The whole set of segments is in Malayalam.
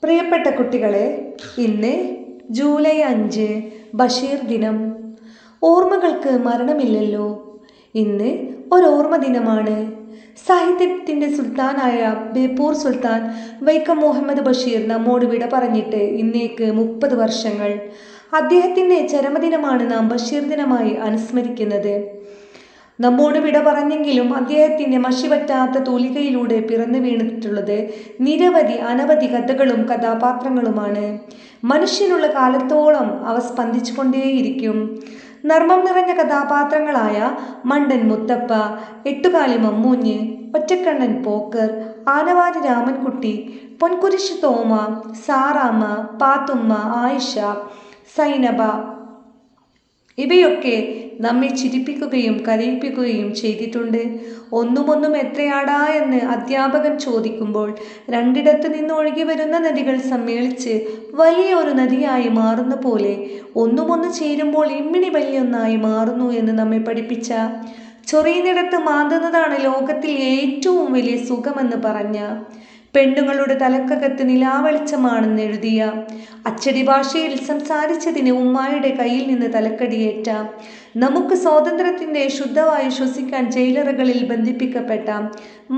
പ്രിയപ്പെട്ട കുട്ടികളെ, ഇന്ന് ജൂലൈ 5 ബഷീർ ദിനം. ഓർമ്മകൾക്ക് മരണമില്ലല്ലോ. ഇന്ന് ഓർമ്മ ദിനമാണ്. സാഹിത്യത്തിൻ്റെ സുൽത്താനായ ബേപ്പൂർ സുൽത്താൻ വൈക്കം മുഹമ്മദ് ബഷീർ നമ്മോട് വിട പറഞ്ഞിട്ട് ഇന്നേക്ക് 30 വർഷങ്ങൾ. അദ്ദേഹത്തിൻ്റെ ചരമദിനമാണ് നാം ബഷീർ ദിനമായി അനുസ്മരിക്കുന്നത്. നമ്മോട് വിട പറഞ്ഞെങ്കിലും അദ്ദേഹത്തിൻ്റെ മഷിപറ്റാത്ത തൂലികയിലൂടെ പിറന്നു വീണിട്ടുള്ളത് അനവധി കഥകളും കഥാപാത്രങ്ങളുമാണ്. മനുഷ്യനുള്ള കാലത്തോളം അവ സ്പന്ദിച്ചുകൊണ്ടേയിരിക്കും. നർമ്മം നിറഞ്ഞ കഥാപാത്രങ്ങളായ മണ്ടൻ മുത്തപ്പ, എട്ടുകാലി മമ്മൂഞ്ഞ്, ഒറ്റക്കണ്ണൻ പോക്കർ, ആനവാരി രാമൻകുട്ടി, പൊൻകുരിശ് തോമ, സാറാമ്മ, പാത്തുമ്മ, ആയിഷ, സൈനബ ഇവയൊക്കെ നമ്മെ ചിരിപ്പിക്കുകയും കരയിപ്പിക്കുകയും ചെയ്തിട്ടുണ്ട്. ഒന്നും എത്രയാടാ എന്ന് അധ്യാപകൻ ചോദിക്കുമ്പോൾ രണ്ടിടത്തു നിന്ന് ഒഴുകി വരുന്ന നദികൾ സമ്മേളിച്ച് വലിയ ഒരു നദിയായി മാറുന്ന പോലെ ഒന്നു ചേരുമ്പോൾ ഇമ്മിണി വലിയൊന്നായി മാറുന്നു എന്ന് നമ്മെ പഠിപ്പിച്ച, ചൊറിയുന്നിടത്ത് മാന്തുന്നതാണ് ലോകത്തിൽ ഏറ്റവും വലിയ സുഖമെന്ന് പറഞ്ഞ, പെണ്ണുങ്ങളുടെ തലക്കകത്ത് നിലാവെളിച്ചമാണെന്ന് എഴുതിയ, അച്ചടി ഭാഷയിൽ സംസാരിച്ചതിന് ഉമ്മായുടെ കയ്യിൽ നിന്ന് തലക്കടിയേറ്റ, നമുക്ക് സ്വാതന്ത്ര്യത്തിൻ്റെ ശുദ്ധവായു ശ്വസിക്കാൻ ജയിലറുകളിൽ ബന്ധിപ്പിക്കപ്പെട്ട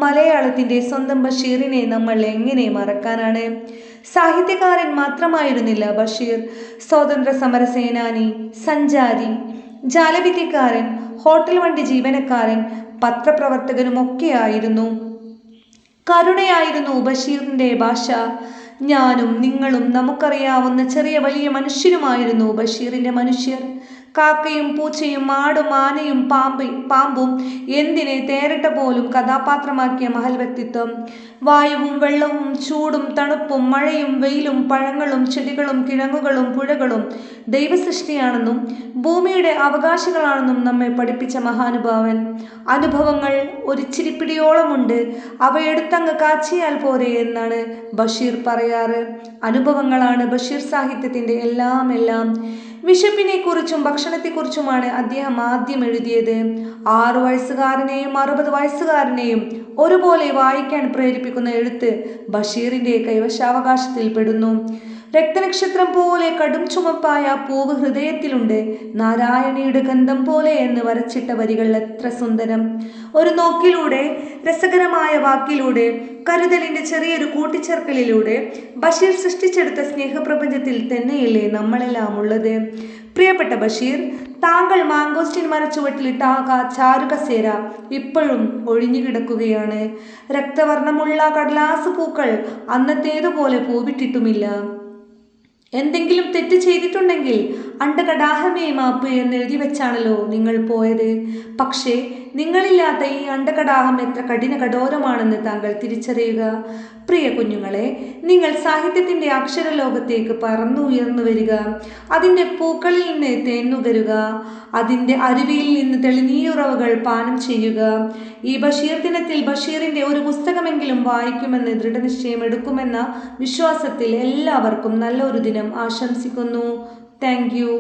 മലയാളത്തിൻ്റെ സ്വന്തം ബഷീറിനെ നമ്മൾ എങ്ങനെ മറക്കാനാണ്? സാഹിത്യകാരൻ മാത്രമായിരുന്നില്ല ബഷീർ. സ്വാതന്ത്ര്യ സമര സേനാനി, സഞ്ചാരി, ജാലവിദ്യക്കാരൻ, ഹോട്ടൽ വണ്ടി ജീവനക്കാരൻ, പത്രപ്രവർത്തകനുമൊക്കെയായിരുന്നു. കരുണയായിരുന്നു ബഷീറിൻ്റെ ഭാഷ. ഞാനും നിങ്ങളും നമുക്കറിയാവുന്ന ചെറിയ വലിയ മനുഷ്യരുമായിരുന്നു ബഷീറിൻ്റെ മനുഷ്യർ. കാക്കയും പൂച്ചയും ആടും ആനയും പാമ്പും എന്തിനെ തേരട്ട പോലും കഥാപാത്രമാക്കിയ മഹൽ വ്യക്തിത്വം. വായുവും വെള്ളവും ചൂടും തണുപ്പും മഴയും വെയിലും പഴങ്ങളും ചെടികളും കിഴങ്ങുകളും പുഴകളും ദൈവസൃഷ്ടിയാണെന്നും ഭൂമിയുടെ അവകാശികളാണെന്നും നമ്മെ പഠിപ്പിച്ച മഹാനുഭാവൻ. അനുഭവങ്ങൾ ഒരു ചിരിപ്പിടിയോളമുണ്ട്, അവയെടുത്തങ്ങ് കാച്ചിയാൽ പോരെ എന്നാണ് ബഷീർ പറയാറ്. അനുഭവങ്ങളാണ് ബഷീർ സാഹിത്യത്തിൻ്റെ എല്ലാം. വിശപ്പിനെക്കുറിച്ചും ഭക്ഷണത്തെക്കുറിച്ചുമാണ് അദ്ദേഹം ആദ്യം എഴുതിയത്. 6 വയസ്സുകാരനെയും 60 വയസ്സുകാരനെയും ഒരുപോലെ വായിക്കാൻ പ്രേരിപ്പിക്കുന്ന എഴുത്ത് ബഷീറിൻ്റെ കൈവശാവകാശത്തിൽ പെടുന്നു. രക്തനക്ഷത്രം പോലെ കടും ചുമപ്പായ പൂവ് ഹൃദയത്തിലുണ്ട്, നാരായണിയുടെ ഗന്ധം പോലെ എന്ന് വരച്ചിട്ട വരികൾ എത്ര സുന്ദരം! ഒരു നോക്കിലൂടെ, രസകരമായ വാക്കിലൂടെ, കരുതലിൻ്റെ ചെറിയൊരു കൂട്ടിച്ചേർക്കലിലൂടെ ബഷീർ സൃഷ്ടിച്ചെടുത്ത സ്നേഹപ്രപഞ്ചത്തിൽ തന്നെയല്ലേ നമ്മളെല്ലാം ഉള്ളത്. പ്രിയപ്പെട്ട ബഷീർ, താങ്കൾ മാങ്കോസ്റ്റിൻ മരച്ചുവട്ടിലിട്ട ചാരുകസേര ഇപ്പോഴും ഒഴിഞ്ഞു കിടക്കുകയാണ്. രക്തവർണ്ണമുള്ള കടലാസ് പൂക്കൾ അന്നത്തേതുപോലെ പൂവിട്ടിട്ടുമില്ല. എന്തെങ്കിലും തെറ്റ് ചെയ്തിട്ടുണ്ടെങ്കിൽ അണ്ടകടാഹമേ മാപ്പ് എന്ന് എഴുതി വെച്ചാണല്ലോ നിങ്ങൾ പോയത്. പക്ഷേ നിങ്ങളില്ലാത്ത ഈ അണ്ടകടാഹം എത്ര കഠോരമാണെന്ന് താങ്കൾ തിരിച്ചറിയുക. പ്രിയ കുഞ്ഞുങ്ങളെ, നിങ്ങൾ സാഹിത്യത്തിൻ്റെ അക്ഷരലോകത്തേക്ക് പറന്നുയർന്നു വരിക. അതിൻ്റെ പൂക്കളിൽ നിന്ന് തേന്നുകരുക. അതിൻ്റെ അരുവിയിൽ നിന്ന് തെളിനീരുറവുകൾ പാനം ചെയ്യുക. ഈ ബഷീർ ദിനത്തിൽ ബഷീറിൻ്റെ ഒരു പുസ്തകമെങ്കിലും വായിക്കുമെന്ന് ദൃഢനിശ്ചയം എടുക്കുമെന്ന വിശ്വാസത്തിൽ എല്ലാവർക്കും നല്ലൊരു ദിനം ആശംസിക്കുന്നു. Thank you.